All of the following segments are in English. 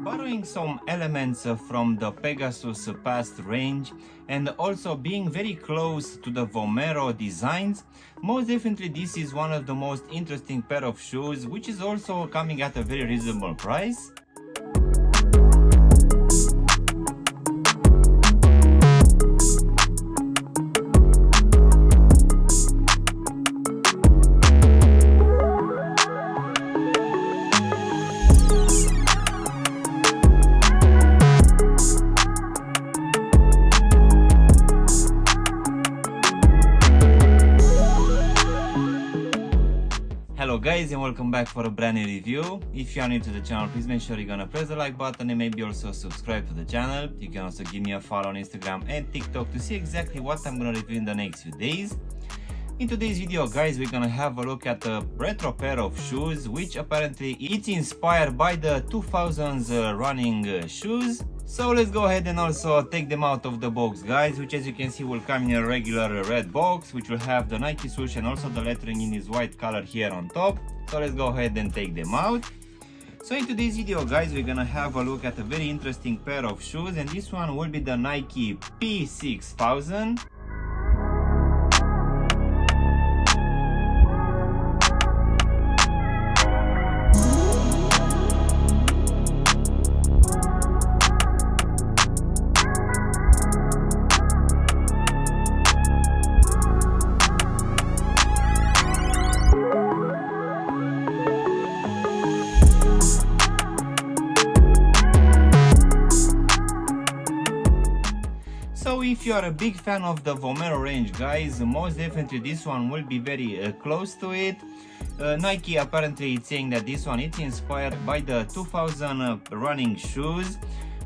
borrowing some elements from the Pegasus past range and also being very close to the Vomero designs, most definitely this is one of the most interesting pair of shoes, which is also coming at a very reasonable price. Hello guys, and welcome back for a brand new review. If you are new to the channel, please make sure you're gonna press the like button and maybe also subscribe to the channel. You can also give me a follow on Instagram and TikTok to see exactly what I'm gonna review in the next few days. In today's video guys, we're gonna have a look at a retro pair of shoes, which apparently it's inspired by the 2000s running shoes. So let's go ahead and also take them out of the box guys, which as you can see will come in a regular red box, which will have the Nike swoosh and also the lettering in this white color here on top. So let's go ahead and take them out. So in today's video guys, we're gonna have a look at a very interesting pair of shoes, and this one will be the Nike P-6000. So if you are a big fan of the Vomero range guys, most definitely this one will be very close to it. Nike apparently is saying that this one is inspired by the 2000 running shoes,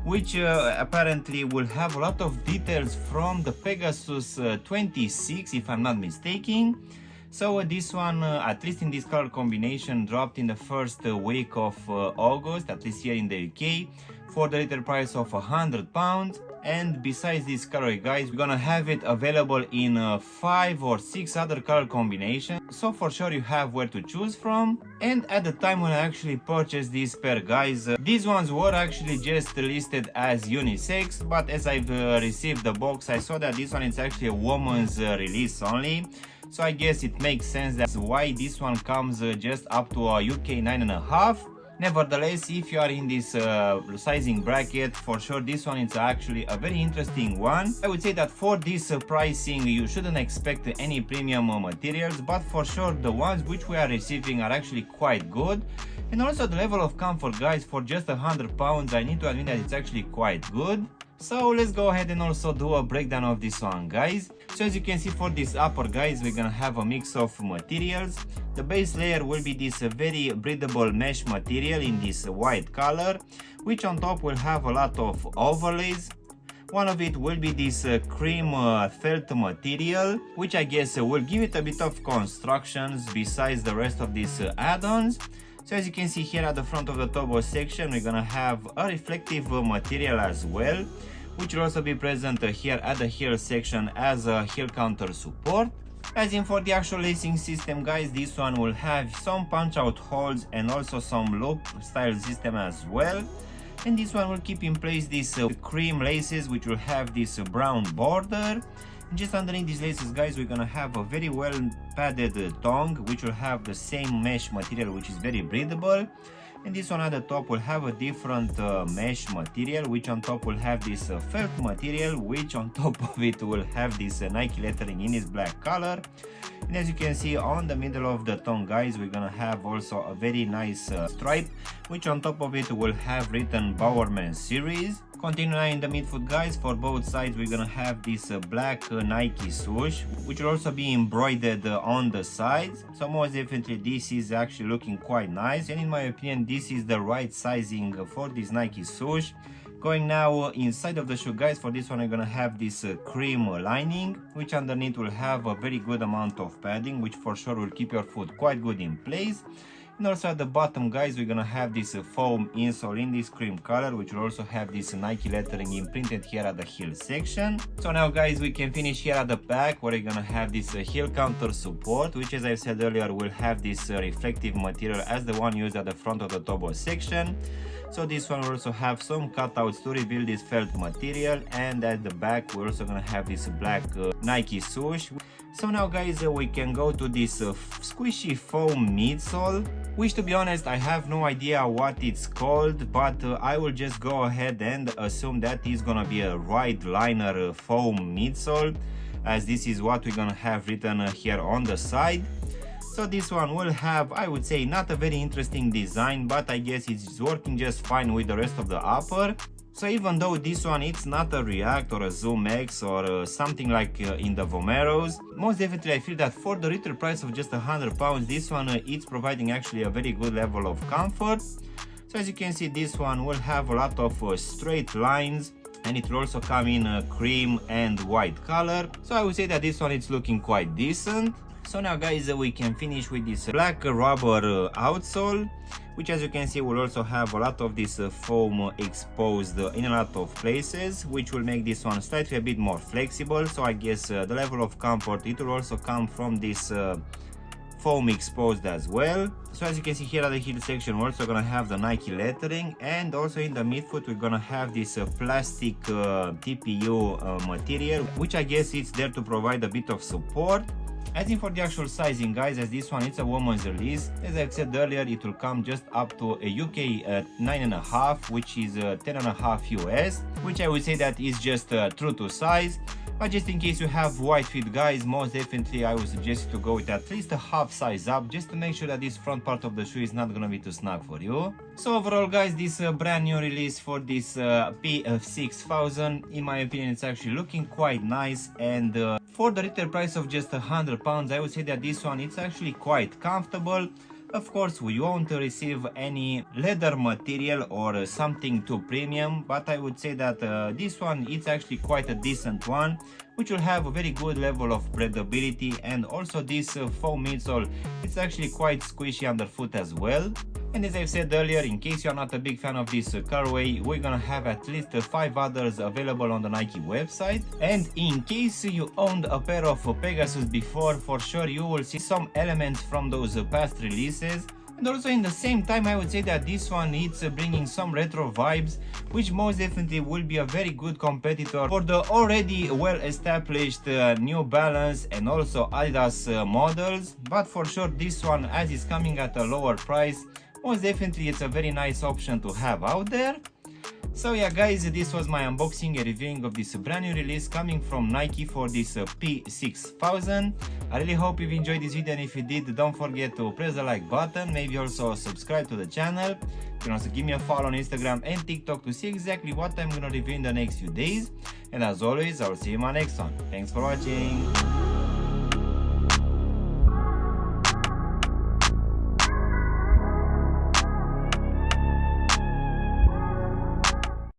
which apparently will have a lot of details from the Pegasus 26 if I'm not mistaken. So this one, at least in this color combination, dropped in the first week of August, at least here in the UK, for the retail price of £100. And besides this color guys, we're gonna have it available in 5 or 6 other color combinations, so for sure you have where to choose from. And at the time when I actually purchased this pair guys, these ones were actually just listed as unisex, but as I've received the box, I saw that this one is actually a woman's release only. So I guess it makes sense that's why this one comes just up to a UK 9.5. Nevertheless, if you are in this sizing bracket, for sure this one is actually a very interesting one. I would say that for this pricing you shouldn't expect any premium materials, but for sure the ones which we are receiving are actually quite good. And also the level of comfort guys, for just £100 I need to admit that it's actually quite good. So let's go ahead and also do a breakdown of this one guys. So as you can see, for this upper guys, we're gonna have a mix of materials. The base layer will be this very breathable mesh material in this white color, which on top will have a lot of overlays. One of it will be this cream felt material, which I guess will give it a bit of constructions besides the rest of these add-ons. So as you can see here at the front of the turbo section, we're gonna have a reflective material as well, which will also be present here at the heel section as a heel counter support. As in for the actual lacing system guys, this one will have some punch out holes and also some loop style system as well. And this one will keep in place these cream laces, which will have this brown border. Just underneath these laces guys, we're gonna have a very well padded tongue, which will have the same mesh material, which is very breathable. And this one at the top will have a different mesh material, which on top will have this felt material, which on top of it will have this Nike lettering in this black color. And as you can see on the middle of the tongue guys, we're gonna have also a very nice stripe, which on top of it will have written Bowerman series. Continuing in the midfoot guys, for both sides we're gonna have this black Nike swoosh, which will also be embroidered on the sides. So most definitely this is actually looking quite nice, and in my opinion this is the right sizing for this Nike swoosh. Going now inside of the shoe guys, for this one we're gonna have this cream lining, which underneath will have a very good amount of padding, which for sure will keep your foot quite good in place. And also at the bottom, guys, we're gonna have this foam insole in this cream color, which will also have this Nike lettering imprinted here at the heel section. So now, guys, we can finish here at the back, where we're gonna have this heel counter support, which, as I said earlier, will have this reflective material as the one used at the front of the turbo section. So this one will also have some cutouts to reveal this felt material, and at the back we're also gonna have this black Nike swoosh. So now, guys, we can go to this squishy foam midsole, which, to be honest, I have no idea what it's called, but I will just go ahead and assume that it's gonna be a ride liner foam midsole, as this is what we're gonna have written here on the side. So this one will have, I would say, not a very interesting design, but I guess it's working just fine with the rest of the upper. So even though this one it's not a React or a Zoom X or something like in the Vomeros, most definitely I feel that for the retail price of just £100, this one it's providing actually a very good level of comfort. So as you can see, this one will have a lot of straight lines, and it will also come in cream and white color. So I would say that this one is looking quite decent. So now, guys, we can finish with this black rubber outsole, which, as you can see, will also have a lot of this foam exposed in a lot of places, which will make this one slightly a bit more flexible. So I guess the level of comfort, it will also come from this foam exposed as well. So as you can see here at the heel section, we're also gonna have the Nike lettering, and also in the midfoot we're gonna have this plastic TPU material, which I guess it's there to provide a bit of support. As in for the actual sizing, guys, as this one it's a woman's release, as I've said earlier, it will come just up to a UK 9.5, which is 10.5 US, which I would say that is just true to size. But just in case you have wide feet, guys, most definitely I would suggest you to go with at least a half size up, just to make sure that this front part of the shoe is not gonna be too snug for you. So overall, guys, this brand new release for this P-6000, in my opinion, it's actually looking quite nice, and for the retail price of just £100, I would say that this one it's actually quite comfortable. Of course, we won't receive any leather material or something too premium, but I would say that this one it's actually quite a decent one, which will have a very good level of breathability, and also this foam midsole it's actually quite squishy underfoot as well. And as I've said earlier, in case you're not a big fan of this colorway, we're gonna have at least 5 others available on the Nike website. And in case you owned a pair of Pegasus before, for sure you will see some elements from those past releases. And also in the same time, I would say that this one it's bringing some retro vibes, which most definitely will be a very good competitor for the already well established New Balance and also Adidas models. But for sure this one, as it's coming at a lower price, most definitely it's a very nice option to have out there. So yeah, guys, this was my unboxing and reviewing of this brand new release coming from Nike for this P-6000. I really hope you've enjoyed this video, and if you did, don't forget to press the like button, maybe also subscribe to the channel. You can also give me a follow on Instagram and TikTok to see exactly what I'm gonna review in the next few days. And as always, I'll see you in my next one. Thanks for watching.